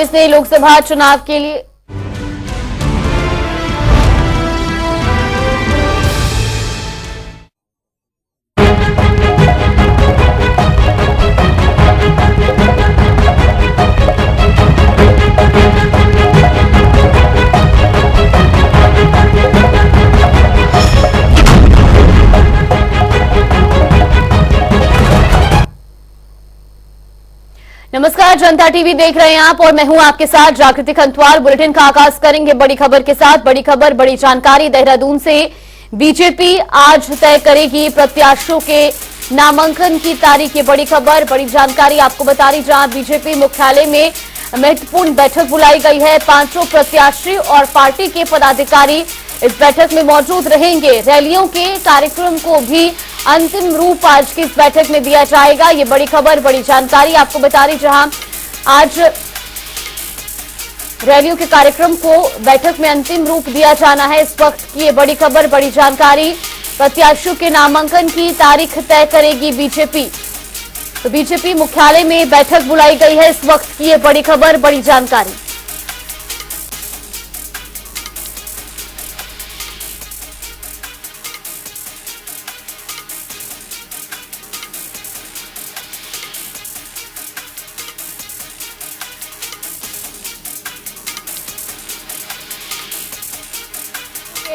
से लोकसभा चुनाव के लिए नमस्कार, जनता टीवी देख रहे हैं आप और मैं हूं आपके साथ जागृति खंतवाल। बुलेटिन का आगाज करेंगे बड़ी खबर के साथ। बड़ी खबर, बड़ी जानकारी देहरादून से। बीजेपी आज तय करेगी प्रत्याशियों के नामांकन की तारीख। ये बड़ी खबर, बड़ी जानकारी आपको बता रही, जहां बीजेपी मुख्यालय में महत्वपूर्ण बैठक बुलाई गई है। 500 प्रत्याशी और पार्टी के पदाधिकारी इस बैठक में मौजूद रहेंगे। रैलियों के कार्यक्रम को भी अंतिम रूप आज की इस बैठक में दिया जाएगा। ये बड़ी खबर, बड़ी जानकारी आपको बता रही, जहां आज रैलियों के कार्यक्रम को बैठक में अंतिम रूप दिया जाना है। इस वक्त की ये बड़ी खबर, बड़ी जानकारी। प्रत्याशियों के नामांकन की तारीख तय करेगी बीजेपी। तो बीजेपी मुख्यालय में बैठक बुलाई गई है। इस वक्त की ये बड़ी खबर, बड़ी जानकारी।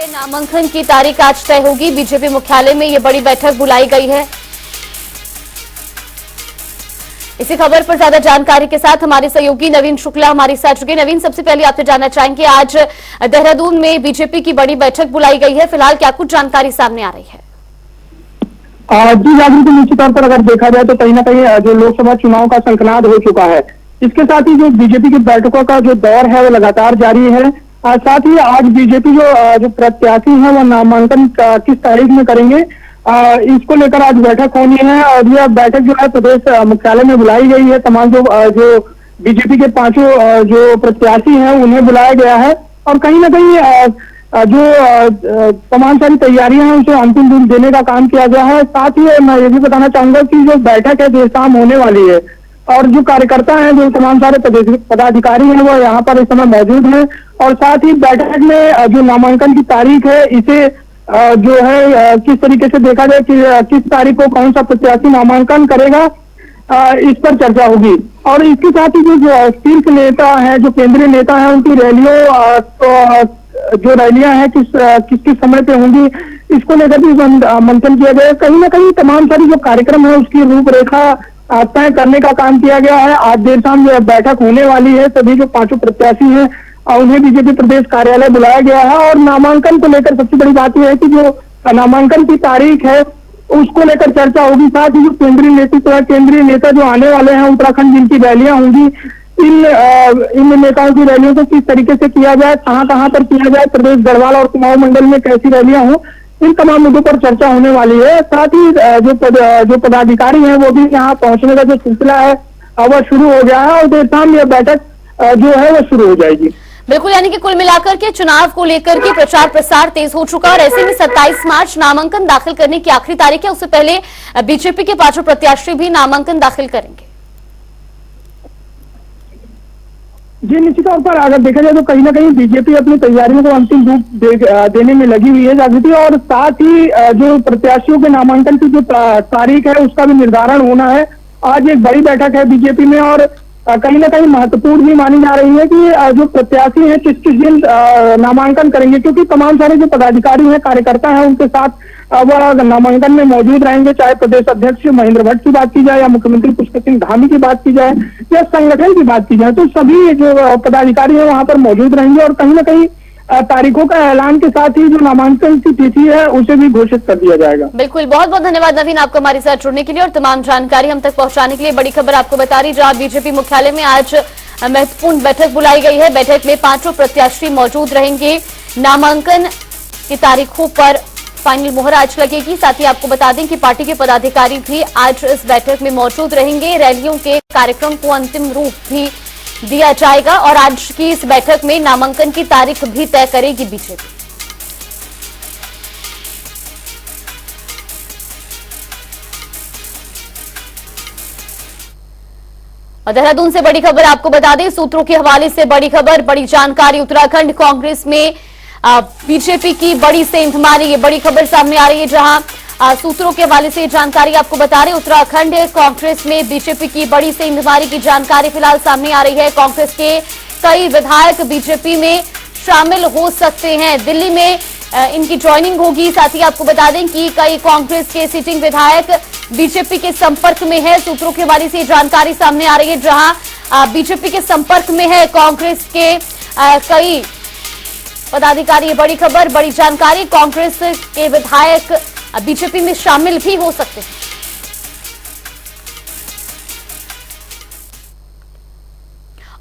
नामांकन की तारीख आज तय होगी। बीजेपी मुख्यालय में ये बड़ी बैठक बुलाई गई है। इसी खबर पर ज्यादा जानकारी के साथ हमारे सहयोगी नवीन शुक्ला हमारे साथ जुड़े। नवीन, सबसे पहले आपसे जानना चाहेंगे, आज देहरादून में बीजेपी की बड़ी बैठक बुलाई गई है। फिलहाल क्या कुछ जानकारी सामने आ रही है? जी जागृति, निश्चित तौर पर अगर देखा जाए तो कहीं ना कहीं जो लोकसभा चुनाव का शंखनाद हो चुका है। इसके साथ ही जो बीजेपी की बैठकों का जो दौर है वो लगातार जारी है। साथ ही आज बीजेपी जो प्रत्याशी है वो नामांकन किस तारीख में करेंगे, इसको लेकर आज बैठक होनी है। और यह बैठक जो है प्रदेश मुख्यालय में बुलाई गई है। तमाम जो बीजेपी के 5 जो प्रत्याशी हैं उन्हें बुलाया गया है। और कहीं ना कहीं जो तमाम सारी तैयारियां हैं उसे अंतिम रूप देने का काम किया गया है। साथ ही मैं ये भी बताना चाहूंगा कि जो बैठक है देर शाम होने वाली है और जो कार्यकर्ता हैं, जो तमाम सारे पदाधिकारी हैं वो यहाँ पर इस समय मौजूद हैं। और साथ ही बैठक में जो नामांकन की तारीख है इसे जो है किस तरीके से देखा जाए कि किस तारीख को कौन सा प्रत्याशी नामांकन करेगा, इस पर चर्चा होगी। और इसके साथ ही जो शीर्ष नेता है, जो केंद्रीय नेता है, उनकी रैलियों जो रैलियां हैं किस किस समय पे होंगी, इसको लेकर भी मंथन किया गया। कहीं ना कहीं तमाम सारी जो कार्यक्रम है उसकी रूपरेखा तय करने का काम किया गया है। आज देर शाम जो बैठक होने वाली है, सभी जो 5 प्रत्याशी हैं उन्हें बीजेपी प्रदेश कार्यालय बुलाया गया है। और नामांकन को लेकर सबसे बड़ी बात यह है कि जो नामांकन की तारीख है उसको लेकर चर्चा होगी। साथ ही जो केंद्रीय नेतृत्व है, केंद्रीय नेता जो आने वाले हैं उत्तराखंड, जिनकी रैलियां होंगी, इन नेताओं की रैलियों को किस तरीके से किया जाए, कहां पर किया जाए, प्रदेश गढ़वाल और कुमाऊं मंडल में कैसी रैलियां हों, इन तमाम मुद्दों पर चर्चा होने वाली है। साथ ही जो पदाधिकारी हैं वो भी यहाँ पहुंचने का जो सिलसिला है वह शुरू हो गया है। और देर शाम यह बैठक जो है वो शुरू हो जाएगी। बिल्कुल, यानी कि कुल मिलाकर के चुनाव को लेकर के प्रचार प्रसार तेज हो चुका है। और ऐसे में 27 मार्च नामांकन दाखिल करने की आखिरी तारीख है। उससे पहले बीजेपी के 5 प्रत्याशी भी नामांकन दाखिल करेंगे। जी निश्चित तौर पर अगर देखा जाए तो कहीं ना कहीं बीजेपी अपनी तैयारियों को अंतिम रूप देने में लगी हुई है जागृति। और साथ ही जो प्रत्याशियों के नामांकन की जो तारीख है उसका भी निर्धारण होना है। आज एक बड़ी बैठक है बीजेपी में और कहीं ना कहीं महत्वपूर्ण भी मानी जा रही है कि जो प्रत्याशी हैं किस किस दिन नामांकन करेंगे, क्योंकि तमाम सारे जो पदाधिकारी हैं, कार्यकर्ता हैं, उनके साथ वह नामांकन में मौजूद रहेंगे। चाहे प्रदेश अध्यक्ष महेंद्र भट्ट की बात की जाए या मुख्यमंत्री पुष्कर सिंह धामी की बात की जाए या संगठन की बात की जाए, तो सभी जो पदाधिकारी हैं वहां पर मौजूद रहेंगे। और कहीं ना कहीं तारीखों का ऐलान के साथ ही जो नामांकन की तिथि है उसे भी घोषित कर दिया जाएगा। बिल्कुल, बहुत बहुत धन्यवाद नवीन आपको हमारे साथ जुड़ने के लिए और तमाम जानकारी हम तक पहुंचाने के लिए। बड़ी खबर आपको बता रही, जहां बीजेपी मुख्यालय में आज महत्वपूर्ण बैठक बुलाई गई है। बैठक में 5 प्रत्याशी मौजूद रहेंगे। नामांकन की तारीखों पर फाइनल मोहर आज लगेगी। साथ ही आपको बता दें कि पार्टी के पदाधिकारी भी आज इस बैठक में मौजूद रहेंगे। रैलियों के कार्यक्रम को अंतिम रूप भी दिया जाएगा और आज की इस बैठक में नामांकन की तारीख भी तय करेगी बीजेपी। और देहरादून से बड़ी खबर आपको बता दें, सूत्रों के हवाले से बड़ी खबर, बड़ी जानकारी। उत्तराखंड कांग्रेस में बीजेपी की बड़ी सेंधमारी, ये बड़ी खबर सामने आ रही है, जहां सूत्रों के हवाले से जानकारी आपको बता रहे, उत्तराखंड कांग्रेस में बीजेपी की बड़ी सेंधमारी की जानकारी फिलहाल सामने आ रही है। कांग्रेस के कई विधायक बीजेपी में शामिल हो सकते हैं, दिल्ली में इनकी ज्वाइनिंग होगी। साथ ही आपको बता दें कि कई कांग्रेस के सिटिंग विधायक बीजेपी के संपर्क में है। सूत्रों के हवाले से जानकारी सामने आ रही है, जहां बीजेपी के संपर्क में है कांग्रेस के कई पदाधिकारी। ये बड़ी खबर, बड़ी जानकारी, कांग्रेस के विधायक बीजेपी में शामिल भी हो सकते हैं।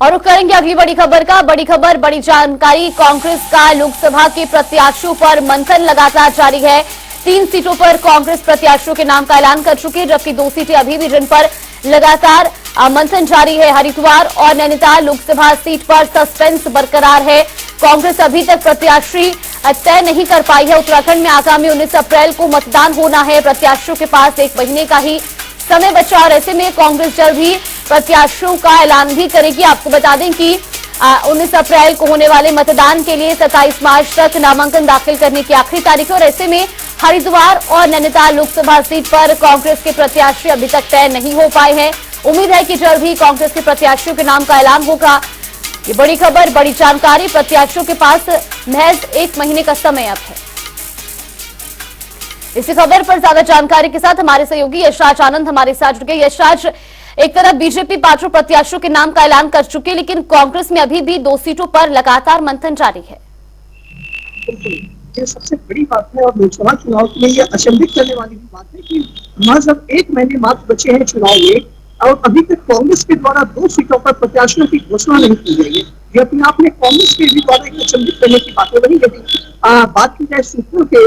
और करेंगे अगली बड़ी खबर का, बड़ी खबर, बड़ी जानकारी। कांग्रेस का लोकसभा के प्रत्याशियों पर मंथन लगातार जारी है। 3 सीटों पर कांग्रेस प्रत्याशियों के नाम का ऐलान कर चुकी है, जबकि 2 सीटें अभी भी जिन पर लगातार मंथन जारी है। हरिद्वार और नैनीताल लोकसभा सीट पर सस्पेंस बरकरार है। कांग्रेस अभी तक प्रत्याशी तय नहीं कर पाई है। उत्तराखंड में आगामी 19 अप्रैल को मतदान होना है। प्रत्याशियों के पास 1 महीने का ही समय बचा और ऐसे में कांग्रेस जल्द ही प्रत्याशियों का ऐलान भी करेगी। आपको बता दें कि 19 अप्रैल को होने वाले मतदान के लिए 27 मार्च तक नामांकन दाखिल करने की आखिरी तारीख है और ऐसे में हरिद्वार और नैनीताल लोकसभा सीट पर कांग्रेस के प्रत्याशी अभी तक तय नहीं हो पाए हैं। उम्मीद है कि जल्द ही कांग्रेस के प्रत्याशियों के नाम का ऐलान होगा। ये बड़ी खबर, बड़ी जानकारी, प्रत्याशियों के पास महज 1 महीने का समय अब है। इसी खबर पर ज्यादा जानकारी के साथ हमारे सहयोगी यशराज आनंद हमारे साथ जुड़ गए। यशराज, एक तरफ बीजेपी पांचों प्रत्याशियों के नाम का ऐलान कर चुकी है, लेकिन कांग्रेस में अभी भी 2 सीटों पर लगातार मंथन जारी है। ये सबसे बड़ी बात है और लोकसभा चुनाव के लिए ये अचंभित करने वाली भी बात है कि महज अब 1 महीने मात्र बचे हैं चुनाव में और अभी तक कांग्रेस के द्वारा 2 सीटों पर प्रत्याशियों की घोषणा नहीं की गई है। ये अपने आप में कांग्रेस के भी द्वारा एक अचंभित करने की बात है। वही यदि बात की जाए सूत्रों के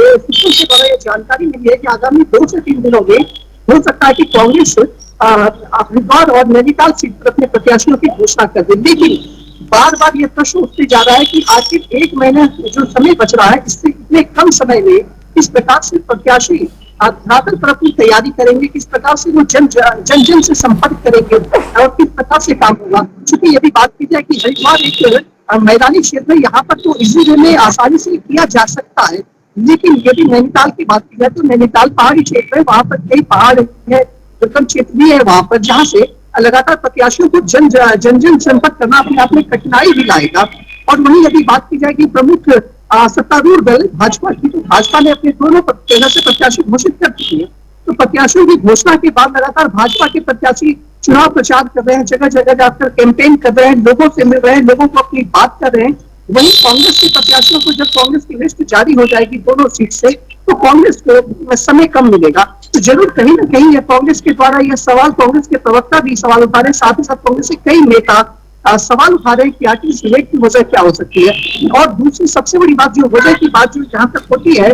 द्वारा यह जानकारी मिली है कि आगामी 2 से 3 दिनों में हो सकता है कि कांग्रेस हरिद्वार और नैनीताल सीट पर अपने प्रत्याशियों की घोषणा कर दे। लेकिन बार बार ये प्रश्न उठते जा रहा है कि आखिर 1 महीने जो समय बच रहा है, इससे इतने कम समय में किस प्रकार से प्रत्याशी धरातल पर अपनी तैयारी करेंगे, किस प्रकार से वो जन से संपर्क करेंगे और किस प्रकार से काम होगा। क्योंकि यदि बात की जाए कि हरिद्वार एक मैदानी क्षेत्र है, यहाँ पर तो इजीली में आसानी से किया जा सकता है, लेकिन यदि नैनीताल की बात की जाए तो नैनीताल पहाड़ी क्षेत्र है, वहां पर कई पहाड़ है, दुर्गम क्षेत्र भी है वहां पर, जहाँ से लगातार प्रत्याशियों को जन संपर्क करना अपने आप में कठिनाई भी लाएगा। और वहीं यदि बात की जाए कि प्रमुख सत्तारूढ़ दल भाजपा की, तो भाजपा ने अपने दोनों तरह से प्रत्याशी घोषित कर चुकी है। तो प्रत्याशियों की घोषणा के बाद लगातार भाजपा के प्रत्याशी चुनाव प्रचार कर रहे हैं, जगह जगह जाकर कैंपेन कर रहे हैं, लोगों से मिल रहे हैं, लोगों को अपनी बात कर रहे हैं। वहीं कांग्रेस के प्रत्याशियों को जब कांग्रेस की लिस्ट जारी हो जाएगी दोनों सीट से, तो कांग्रेस को समय कम मिलेगा। तो जरूर कहीं ना कहीं यह कांग्रेस के द्वारा यह सवाल, कांग्रेस के प्रवक्ता भी सवाल उठा रहे हैं, साथ ही साथ कांग्रेस के कई नेता सवाल उठा रहे हैं कि आखिर इस लेट की वजह क्या हो सकती है। और दूसरी सबसे बड़ी बात जो वजह की बात जो जहां तक होती है,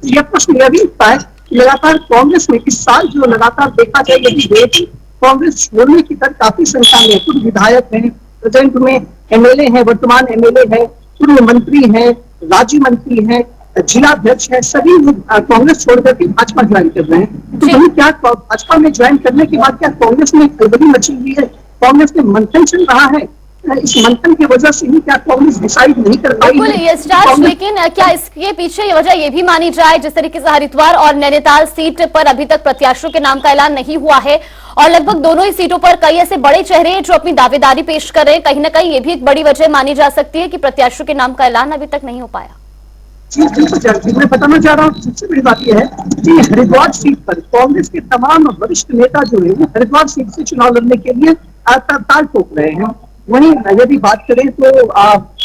यह प्रश्न यह भी उठता है कि लगातार कांग्रेस में इस साल जो लगातार देखा जाए यदि देख कांग्रेस छोड़ने की दर काफी संख्या में, कुछ विधायक हैं, प्रेजेंट में एमएलए हैं, वर्तमान एमएलए हैं, पूर्व मंत्री हैं, राज्य मंत्री हैं, जिलाध्यक्ष है, सभी लोग कांग्रेस छोड़कर के भाजपा ज्वाइन कर रहे हैं। तो वही क्या भाजपा में ज्वाइन करने के बाद क्या कांग्रेस में खलबली मची हुई है, कांग्रेस में मंथन चल रहा है, इस मंथन की वजह से ही क्या कांग्रेस डिसाइड नहीं कर पाई है। लेकिन क्या इसके पीछे ये वजह ये भी मानी जाए, जिस तरीके से हरिद्वार और नैनीताल सीट पर अभी तक प्रत्याशियों के नाम का ऐलान नहीं हुआ है और लगभग दोनों ही सीटों पर कई ऐसे बड़े चेहरे हैं जो अपनी दावेदारी पेश कर रहे हैं, कहीं ना कहीं ये भी एक बड़ी वजह मानी जा सकती है कि प्रत्याशियों के नाम का ऐलान अभी तक नहीं हो पाया। मैं बताना चाह रहा हूँ, सबसे बड़ी बात यह है कि हरिद्वार सीट पर कांग्रेस के तमाम वरिष्ठ नेता जो है वो हरिद्वार सीट से चुनाव लड़ने के लिए ताल ठोक रहे हैं। वहीं यदि बात करें तो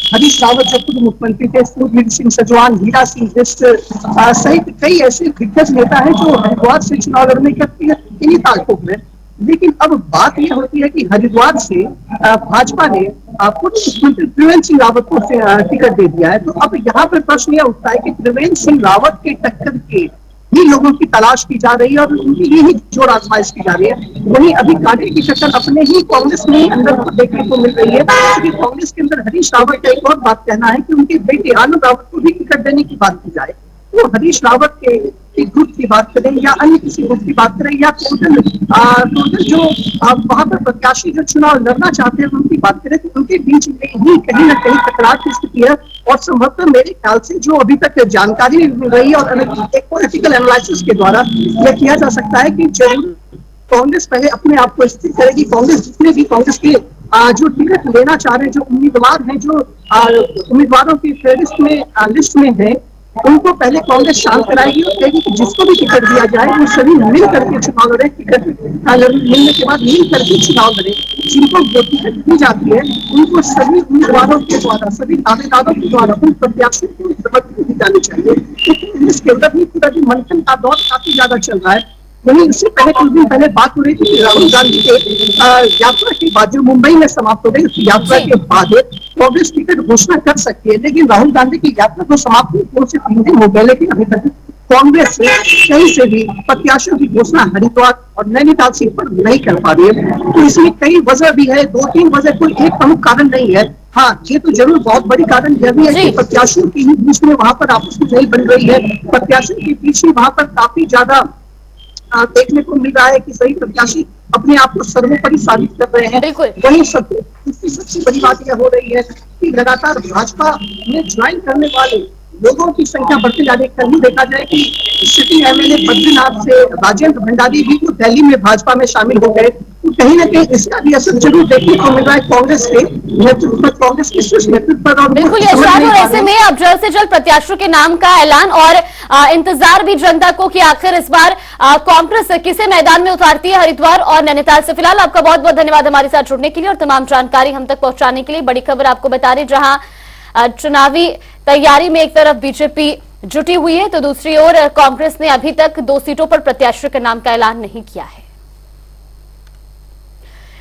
हरीश रावत जब खुद मुख्यमंत्री थे, सूरवीर सिंह सजवान, हीरा सिंह बिष्ट सहित कई ऐसे दिग्गज नेता हैं जो हरिद्वार से चुनाव लड़ने के लिए ताल ठोक रहे हैं। लेकिन अब बात यह होती है कि हरिद्वार से भाजपा ने पूर्व मुख्यमंत्री त्रिवेंद्र सिंह रावत को टिकट दे दिया है। तो अब यहाँ पर प्रश्न यह उठता है कि त्रिवेंद्र सिंह रावत के टक्कर के ही लोगों की तलाश की जा रही है और उनकी ही जोर आजमाइश की जा रही है। वहीं अभी कांटे की टक्कर अपने ही कांग्रेस में अंदर देखने को मिल रही है, क्योंकि कांग्रेस के अंदर हरीश रावत का एक और बात कहना है कि उनके बेटे आनंद रावत को भी टिकट देने की बात की जाए। तो हरीश रावत के के ग्रुप की बात करें या अन्य किसी ग्रुप की बात करें या टोटल जो वहां पर प्रत्याशी जो चुनाव लड़ना चाहते हैं उनकी बात करें तो उनके बीच में ही कहीं ना कहीं टकराव की स्थिति है। और संभवतः मेरे ख्याल से जो अभी तक जानकारी मिल रही है और एक पॉलिटिकल एनालिसिस के द्वारा यह किया जा सकता है कि जरूर कांग्रेस पहले अपने आप को स्थिर करेगी। कांग्रेस जितने भी कांग्रेस के जो टिकट लेना चाह रहे हैं, जो उम्मीदवार हैं, जो उम्मीदवारों की फेवरिस्ट में लिस्ट में है, उनको पहले कांग्रेस शांत कराएगी और कहेगी कि जिसको भी टिकट दिया जाए वो सभी मिल करके चुनाव लड़े। टिकट मिलने के बाद मिल करके चुनाव लड़े। जिनको टिकट दी जाती है उनको सभी उम्मीदवारों के द्वारा, सभी दावेदारों के द्वारा उन प्रत्याशियों को समर्थन दी जानी चाहिए। क्योंकि इसके अंदर भी पूरा भी मंथन का दौर काफी ज्यादा चल रहा है। वहीं इससे पहले कुछ दिन पहले बात हो रही थी कि राहुल गांधी के यात्रा के बाद जो मुंबई में समाप्त हो गई, उस यात्रा के बाद कांग्रेस टिकट घोषणा कर सकती है। लेकिन राहुल गांधी की यात्रा तो समाप्त हुई 2 से 3 दिन हो गए, लेकिन अभी तक कांग्रेस कहीं से भी प्रत्याशियों की घोषणा हरिद्वार और नैनीताल सीट पर नहीं कर पा रही है। तो इसमें कई वजह भी है, 2-3 वजह, कोई एक प्रमुख कारण नहीं है। हाँ, ये तो जरूर बहुत बड़ी कारण यह भी है कि प्रत्याशियों की बीच में वहां पर आपस में नहीं बन रही है। प्रत्याशियों के बीच में वहां पर काफी ज्यादा देखने को मिल रहा है कि सही प्रत्याशी अपने आप को सर्वोपरि साबित कर रहे हैं। वही सबसे बड़ी बात यह हो रही है कि लगातार भाजपा में ज्वाइन करने वाले लोगों की संख्या बढ़ती जा रही है। कल ही देखा जाए कि सिटिंग एमएलए बद्रीनाथ से राजेंद्र भंडारी भी तो दिल्ली में भाजपा में शामिल हो गए। तो कहीं ना कहीं इसका भी असर जरूर देखने को मिल रहा है कांग्रेस के नेतृत्व पर, कांग्रेस के शीर्ष नेतृत्व पर। बिल्कुल यशराज, और ऐसे में अब जल्द से जल्द प्रत्याशियों के नाम का ऐलान और इंतजार भी जनता को कि आखिर इस बार कांग्रेस किसे मैदान में उतारती है हरिद्वार और नैनीताल से। फिलहाल आपका बहुत बहुत धन्यवाद हमारे साथ जुड़ने के लिए और तमाम जानकारी हम तक पहुंचाने के लिए। बड़ी खबर आपको बता रहे, जहां चुनावी तैयारी में एक तरफ बीजेपी जुटी हुई है तो दूसरी ओर कांग्रेस ने अभी तक 2 सीटों पर प्रत्याशियों के नाम का ऐलान नहीं किया है।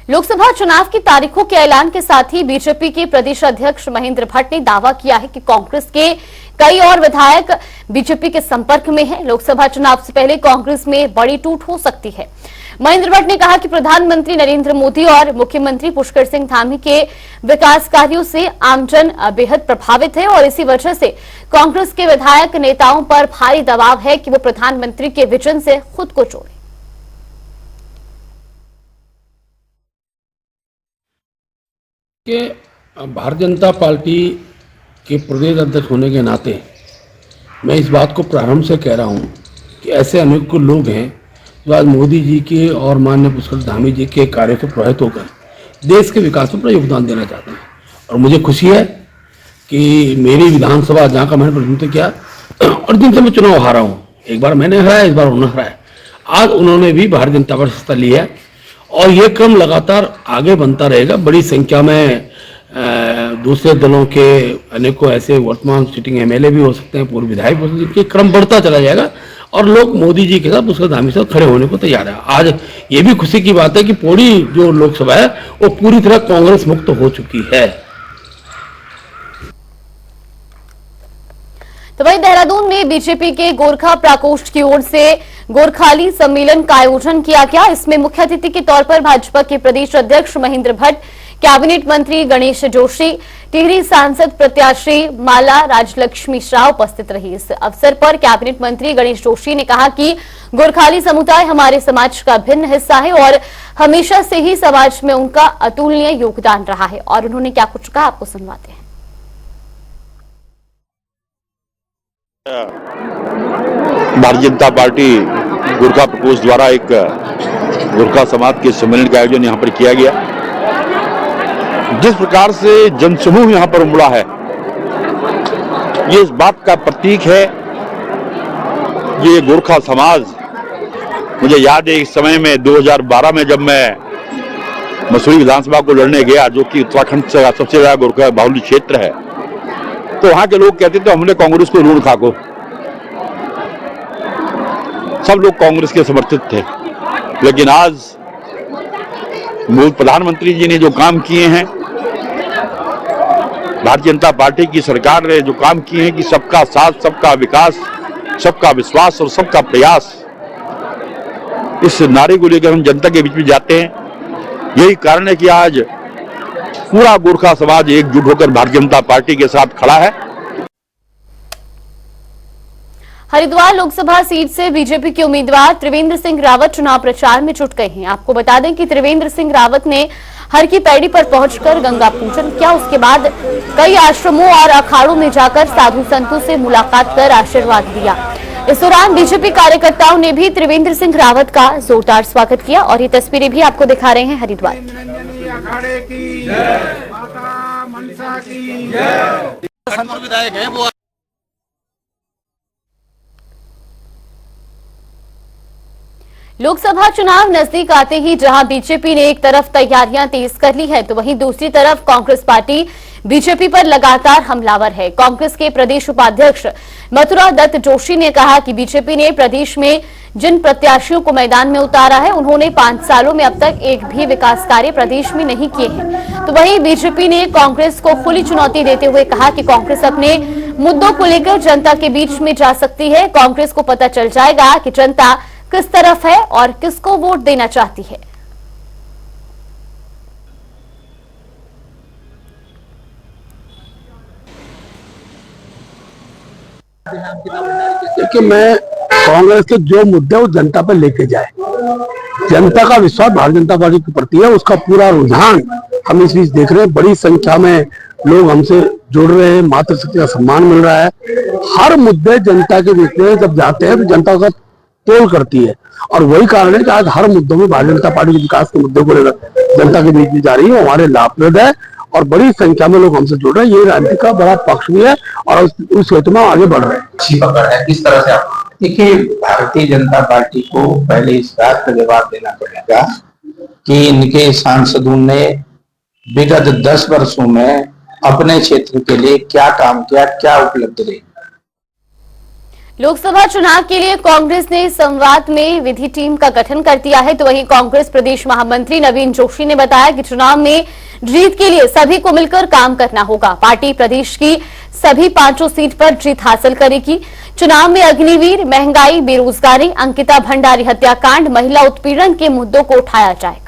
लोकसभा चुनाव की तारीखों के ऐलान के साथ ही बीजेपी के प्रदेश अध्यक्ष महेंद्र भट्ट ने दावा किया है कि कांग्रेस के कई और विधायक बीजेपी के संपर्क में हैं। लोकसभा चुनाव से पहले कांग्रेस में बड़ी टूट हो सकती है। महेंद्र भट्ट ने कहा कि प्रधानमंत्री नरेंद्र मोदी और मुख्यमंत्री पुष्कर सिंह धामी के विकास कार्यों से आमजन बेहद प्रभावित है और इसी वजह से कांग्रेस के विधायक नेताओं पर भारी दबाव है कि वो प्रधानमंत्री के विजन से खुद को जोड़े। भारतीय जनता पार्टी के प्रदेश अध्यक्ष होने के नाते मैं इस बात को प्रारंभ से कह रहा हूं कि ऐसे अनेक लोग हैं जो आज मोदी जी के और माननीय पुष्कर धामी जी के कार्य से प्रभावित होकर देश के विकास में अपना योगदान देना चाहते हैं। और मुझे खुशी है कि मेरी विधानसभा, जहाँ का मैंने प्रतिनिधित्व किया और जिनसे मैं चुनाव हारा हूँ, एक बार मैंने हराया, इस बार उन्होंने हराया, आज उन्होंने भी भारतीय जनता पार्टी से हिस्सा लिया है और ये क्रम लगातार आगे बनता रहेगा। बड़ी संख्या में दूसरे दलों के अनेकों ऐसे वर्तमान सिटिंग एमएलए भी हो सकते हैं, पूर्व विधायक भी हो सकते हैं, जिनके क्रम बढ़ता चला जाएगा और लोग मोदी जी के साथ, पुष्कर धामी के साथ खड़े होने को तैयार है। आज ये भी खुशी की बात है कि पूरी जो लोकसभा है वो पूरी तरह कांग्रेस मुक्त हो चुकी है। तो वहीं देहरादून में बीजेपी के गोरखा प्रकोष्ठ की ओर से गोरखाली सम्मेलन का आयोजन किया गया। इसमें मुख्य अतिथि के तौर पर भाजपा के प्रदेश अध्यक्ष महेंद्र भट्ट, कैबिनेट मंत्री गणेश जोशी, टिहरी सांसद प्रत्याशी माला राजलक्ष्मी शाह उपस्थित रही। इस अवसर पर कैबिनेट मंत्री गणेश जोशी ने कहा कि गोरखाली समुदाय हमारे समाज का भिन्न हिस्सा है और हमेशा से ही समाज में उनका अतुलनीय योगदान रहा है। और उन्होंने क्या कुछ कहा, आपको सुनवाते हैं। भारतीय जनता पार्टी गोरखा प्रकोष्ठ द्वारा एक गोरखा समाज के सम्मेलन का आयोजन यहाँ पर किया गया। जिस प्रकार से जनसमूह यहाँ पर उमड़ा है, ये इस बात का प्रतीक है। ये गोरखा समाज, मुझे याद है एक समय में 2012 में जब मैं मसूरी विधानसभा को लड़ने गया, जो कि उत्तराखंड से सबसे ज्यादा गोरखा बाहुल्य क्षेत्र है, तो वहां के लोग कहते थे हमने कांग्रेस को ऋण खाको। सब लोग कांग्रेस के समर्थित थे। लेकिन आज प्रधानमंत्री जी ने जो काम किए हैं, भारतीय जनता पार्टी की सरकार ने जो काम किए हैं कि सबका साथ, सबका विकास, सबका विश्वास और सबका प्रयास, इस नारे को लेकर हम जनता के बीच में जाते हैं। यही कारण है कि आज पूरा गोरखा समाज एकजुट होकर भारतीय जनता पार्टी के साथ खड़ा है। हरिद्वार लोकसभा सीट से बीजेपी के उम्मीदवार त्रिवेंद्र सिंह रावत चुनाव प्रचार में जुट गए हैं। आपको बता दें कि त्रिवेंद्र सिंह रावत ने हर की पैड़ी पर पहुंचकर गंगा पूजन किया। उसके बाद कई आश्रमों और अखाड़ों में जाकर साधु संतों से मुलाकात कर आशीर्वाद दिया। इस दौरान बीजेपी कार्यकर्ताओं ने भी त्रिवेंद्र सिंह रावत का जोरदार स्वागत किया और ये तस्वीरें भी आपको दिखा रहे हैं हरिद्वार। विधायक है वो। लोकसभा चुनाव नजदीक आते ही जहां बीजेपी ने एक तरफ तैयारियां तेज कर ली है, तो वहीं दूसरी तरफ कांग्रेस पार्टी बीजेपी पर लगातार हमलावर है। कांग्रेस के प्रदेश उपाध्यक्ष मथुरा दत्त जोशी ने कहा कि बीजेपी ने प्रदेश में जिन प्रत्याशियों को मैदान में उतारा है, उन्होंने 5 सालों में अब तक एक भी विकास कार्य प्रदेश में नहीं किए हैं। तो वहीं बीजेपी ने कांग्रेस को खुली चुनौती देते हुए कहा कि कांग्रेस अपने मुद्दों को लेकर जनता के बीच में जा सकती है। कांग्रेस को पता चल जाएगा कि जनता किस तरफ है और किसको वोट देना चाहती है। देखिए, मैं कांग्रेस के जो मुद्दे वो जनता पर लेके जाए, जनता का विश्वास भारतीय जनता पार्टी के प्रति है, उसका पूरा रुझान हम इस बीच देख रहे हैं। बड़ी संख्या में लोग हमसे जुड़ रहे हैं, मातृशक्ति का सम्मान मिल रहा है। हर मुद्दे जनता के बीच में जब जाते हैं तो जनता का तोल करती है, और वही कारण है कि आज हर मुद्दों में भारतीय जनता पार्टी के विकास के मुद्दों को लेकर जनता के बीच में जा रही है, हमारे लाभप्रद है और बड़ी संख्या में लोग हमसे जुड़ रहे हैं। ये राजनीति का बड़ा पक्ष भी है और उस हेतु में आगे बढ़ रहे हैं। अच्छी पकड़ है। किस तरह से आप देखिए, भारतीय जनता पार्टी को पहले इस बात का जवाब देना पड़ेगा कि इनके सांसदों ने विगत 10 वर्षों में अपने क्षेत्र के लिए क्या काम किया, क्या उपलब्धि रही। लोकसभा चुनाव के लिए कांग्रेस ने संवाद में विधि टीम का गठन कर दिया है। तो वहीं कांग्रेस प्रदेश महामंत्री नवीन जोशी ने बताया कि चुनाव में जीत के लिए सभी को मिलकर काम करना होगा। पार्टी प्रदेश की सभी 5 सीट पर जीत हासिल करेगी। चुनाव में अग्निवीर, महंगाई, बेरोजगारी, अंकिता भंडारी हत्याकांड, महिला उत्पीड़न के मुद्दों को उठाया जाएगा।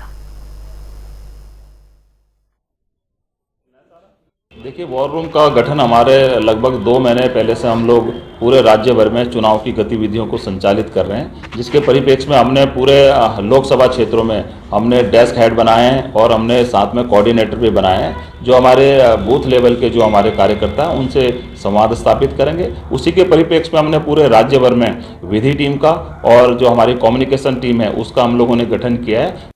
देखिए, वॉर रूम का गठन हमारे लगभग 2 महीने पहले से हम लोग पूरे राज्य भर में चुनाव की गतिविधियों को संचालित कर रहे हैं, जिसके परिप्रेक्ष्य में हमने पूरे लोकसभा क्षेत्रों में हमने डेस्क हेड बनाए हैं और हमने साथ में कोऑर्डिनेटर भी बनाए हैं, जो हमारे बूथ लेवल के जो हमारे कार्यकर्ता हैं उनसे संवाद स्थापित करेंगे। उसी के परिप्रेक्ष्य में हमने पूरे राज्य भर में विधि टीम का और जो हमारी कम्युनिकेशन टीम है उसका हम लोगों ने गठन किया है।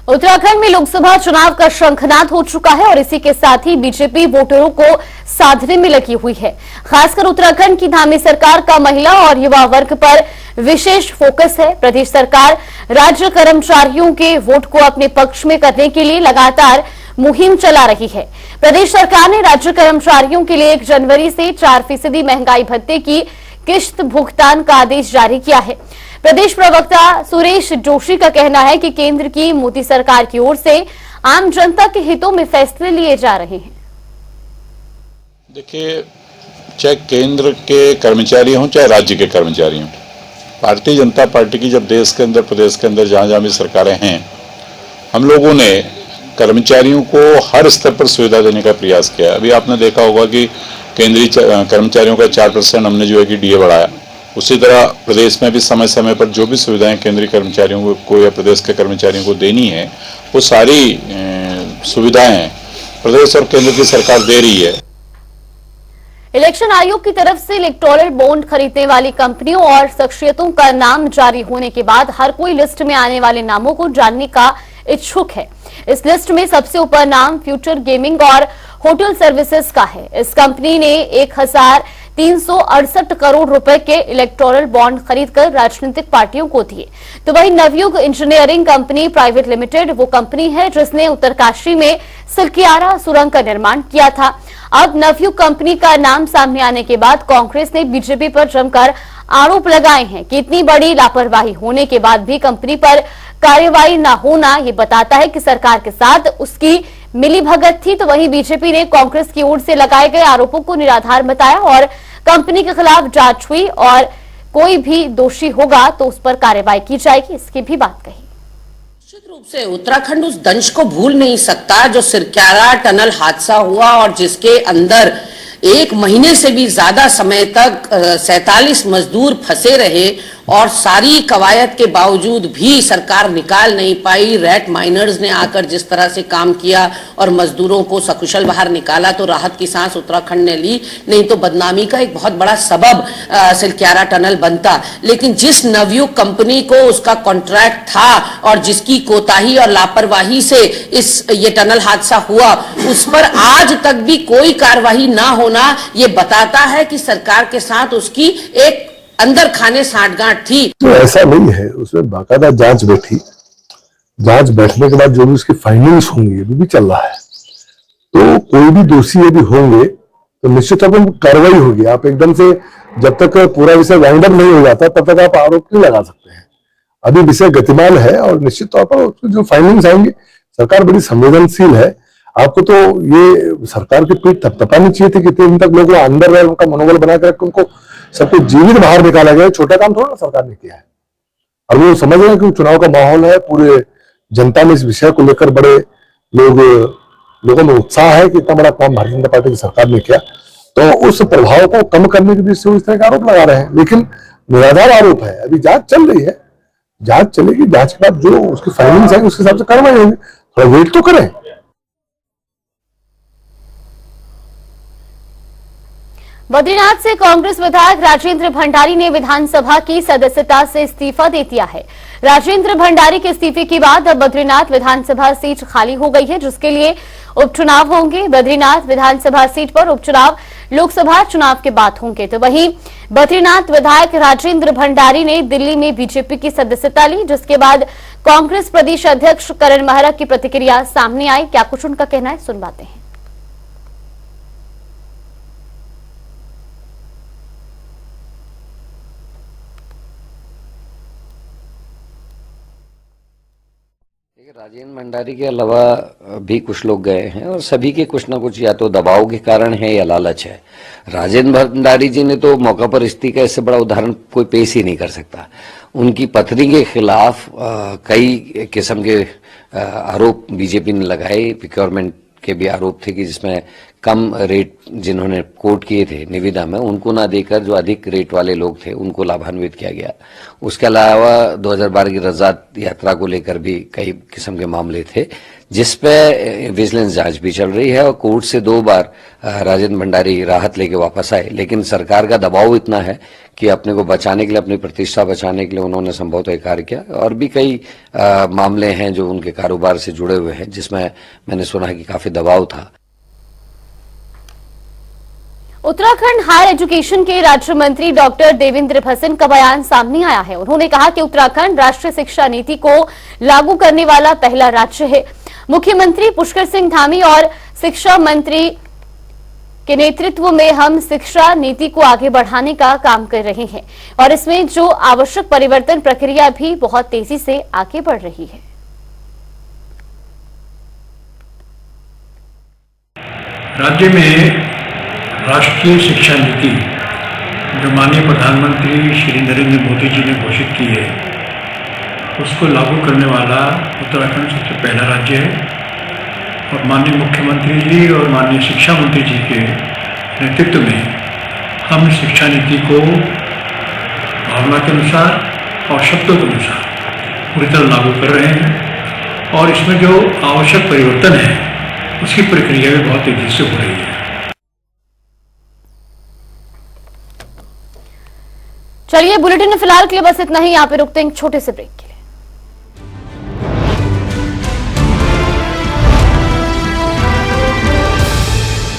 उत्तराखंड में लोकसभा चुनाव का शंखनाद हो चुका है और इसी के साथ ही बीजेपी वोटरों को साधने में लगी हुई है। खासकर उत्तराखंड की धामी सरकार का महिला और युवा वर्ग पर विशेष फोकस है। प्रदेश सरकार राज्य कर्मचारियों के वोट को अपने पक्ष में करने के लिए लगातार मुहिम चला रही है। प्रदेश सरकार ने राज्य कर्मचारियों के लिए 1 जनवरी से 4% महंगाई भत्ते की किश्त भुगतान का आदेश जारी किया है। प्रदेश प्रवक्ता सुरेश जोशी का कहना है कि केंद्र की मोदी सरकार की ओर से आम जनता के हितों में फैसले लिए जा रहे हैं। देखिए, चाहे केंद्र के कर्मचारी हों चाहे राज्य के कर्मचारी हों, भारतीय जनता पार्टी की जब देश के अंदर, प्रदेश के अंदर जहां भी सरकारें हैं, हम लोगों ने कर्मचारियों को हर स्तर पर सुविधा देने का प्रयास किया। अभी आपने देखा होगा कि केंद्रीय कर्मचारियों का 4% हमने जो है कि डीए बढ़ाया। उसी तरह प्रदेश में भी समय समय पर जो भी सुविधाएं केंद्रीय कर्मचारियों को या प्रदेश के कर्मचारियों को देनी है, वो सारी सुविधाएं प्रदेश और केंद्र की सरकार दे रही है। इलेक्शन आयोग की तरफ से इलेक्टोरल बॉन्ड खरीदने वाली कंपनियों और शख्सियतों का नाम जारी होने के बाद हर कोई लिस्ट में आने वाले नामों को जानने का इच्छुक है। इस लिस्ट में सबसे ऊपर नाम फ्यूचर गेमिंग और होटल सर्विसेज का है। इस कंपनी ने 1368 करोड़ रुपए के इलेक्टोरल बॉन्ड खरीदकर राजनीतिक पार्टियों को दिए। तो वहीं Navyug engineering company private limited वो कंपनी है जिसने उत्तरकाशी में सिलकियारा सुरंग का निर्माण किया था। अब नवयुग कंपनी का नाम सामने आने के बाद कांग्रेस ने बीजेपी पर जमकर आरोप लगाए हैं कि इतनी बड़ी लापरवाही होने के बाद भी कंपनी पर कार्यवाही न होना ये बताता है कि सरकार के साथ उसकी मिलीभगत थी। तो वहीं बीजेपी ने कांग्रेस की ओर से लगाए गए आरोपों को निराधार बताया और कंपनी के खिलाफ जांच हुई और कोई भी दोषी होगा तो उस पर कार्रवाई की जाएगी, इसकी भी बात कही। निश्चित रूप से उत्तराखंड उस दंश को भूल नहीं सकता जो सिरक्यारा टनल हादसा हुआ और जिसके अंदर 1 महीने से भी ज्यादा समय तक 47 मजदूर फंसे रहे और सारी कवायद के बावजूद भी सरकार निकाल नहीं पाई। रैट माइनर्स ने आकर जिस तरह से काम किया और मजदूरों को सकुशल बाहर निकाला तो राहत की सांस उत्तराखंड ने ली, नहीं तो बदनामी का एक बहुत बड़ा सबब सिलक्यारा टनल बनता। लेकिन जिस नवयुग कंपनी को उसका कॉन्ट्रैक्ट था और जिसकी कोताही और लापरवाही से ये टनल हादसा हुआ, उस पर आज तक भी कोई कार्रवाई ना होना ये बताता है कि सरकार के साथ उसकी एक अंदर खाने साठगांठ थी। तो ऐसा नहीं है, उसमें बाकायदा जांच बैठी, जांच बैठने के बाद जो भी उसकी फाइंडिंग्स होंगी, अभी भी चल रहा है, तो कोई भी दोषी यदि होंगे तो निश्चित तौर पर कार्रवाई होगी। आप एकदम से जब तक पूरा विषय वाइंड अप नहीं हो जाता तब तक आप आरोप नहीं लगा सकते हैं। अभी विषय गतिमान है और निश्चित तौर पर उसकी जो फाइंडिंग्स आएंगी, सरकार बड़ी संवेदनशील है। आपको तो ये सरकार की पीठ थपथपानी चाहिए थी कि 3 दिन तक लोगों अंदर रहे, उनका मनोबल बना कर उनको सबको जीवित बाहर निकाला गया। छोटा काम थोड़ा ना सरकार ने किया है। और वो समझ रहे हैं कि चुनाव का माहौल है, पूरे जनता में इस विषय को लेकर बड़े लोगों में उत्साह है कि इतना बड़ा काम भारतीय जनता पार्टी की सरकार ने किया, तो उस प्रभाव को कम करने की दृष्टि से इस तरह का आरोप लगा रहे हैं। लेकिन निराधार आरोप है, अभी जांच चल रही है, जांच चलेगी, जांच के बाद जो उसकी फाइंडिंग्स आएंगी उसके हिसाब से कार्रवाई होगी। थोड़ा वेट तो करें। बद्रीनाथ से कांग्रेस विधायक राजेंद्र भंडारी ने विधानसभा की सदस्यता से इस्तीफा दे दिया है। राजेंद्र भंडारी के इस्तीफे के बाद अब बद्रीनाथ विधानसभा सीट खाली हो गई है, जिसके लिए उपचुनाव होंगे। बद्रीनाथ विधानसभा सीट पर उपचुनाव लोकसभा चुनाव के बाद होंगे। तो वहीं बद्रीनाथ विधायक राजेंद्र भंडारी ने दिल्ली में बीजेपी की सदस्यता ली, जिसके बाद कांग्रेस प्रदेश अध्यक्ष करण महरा की प्रतिक्रिया सामने आई। क्या कुछ उनका कहना है, सुनवाते हैं। राजेंद्र भंडारी के अलावा भी कुछ लोग गए हैं और सभी के कुछ ना कुछ या तो दबाव के कारण है या लालच है। राजेंद्र भंडारी जी ने तो मौका पर इस्तीफा का इससे बड़ा उदाहरण कोई पेश ही नहीं कर सकता। उनकी पत्नी के खिलाफ कई किस्म के आरोप बीजेपी ने लगाए। प्रोक्योरमेंट के भी आरोप थे कि जिसमें कम रेट जिन्होंने कोट किए थे निविदा में, उनको ना देकर जो अधिक रेट वाले लोग थे उनको लाभान्वित किया गया। उसके अलावा 2012 की रज़ात यात्रा को लेकर भी कई किस्म के मामले थे, जिसपे विजिलेंस जांच भी चल रही है और कोर्ट से 2 बार राजेंद्र भंडारी राहत लेके वापस आए। लेकिन सरकार का दबाव इतना है कि अपने को बचाने के लिए, अपनी प्रतिष्ठा बचाने के लिए उन्होंने संभवतः कार्य किया। और भी कई मामले हैं जो उनके कारोबार से जुड़े हुए हैं, जिसमें मैंने सुना है कि काफी दबाव था। उत्तराखंड हायर एजुकेशन के राज्य मंत्री डॉक्टर देवेंद्र भसीन का बयान सामने आया है। उन्होंने कहा कि उत्तराखंड राष्ट्रीय शिक्षा नीति को लागू करने वाला पहला राज्य है। मुख्यमंत्री पुष्कर सिंह धामी और शिक्षा मंत्री के नेतृत्व में हम शिक्षा नीति को आगे बढ़ाने का काम कर रहे हैं और इसमें जो आवश्यक परिवर्तन प्रक्रिया भी बहुत तेजी से आगे बढ़ रही है। राज्य में राष्ट्रीय शिक्षा नीति जो माननीय प्रधानमंत्री श्री नरेंद्र मोदी जी ने घोषित की है, उसको लागू करने वाला उत्तराखंड सबसे पहला राज्य है। और माननीय मुख्यमंत्री जी और माननीय शिक्षा मंत्री जी के नेतृत्व में हम शिक्षा नीति को भावना के अनुसार और शब्दों के अनुसार पूरी तरह लागू कर रहे हैं और इसमें जो आवश्यक परिवर्तन है उसकी प्रक्रिया भी बहुत तेजी से हो रही है। चलिए, बुलेटिन में फिलहाल के लिए बस इतना ही। यहाँ पे रुकते हैं छोटे से ब्रेक के लिए।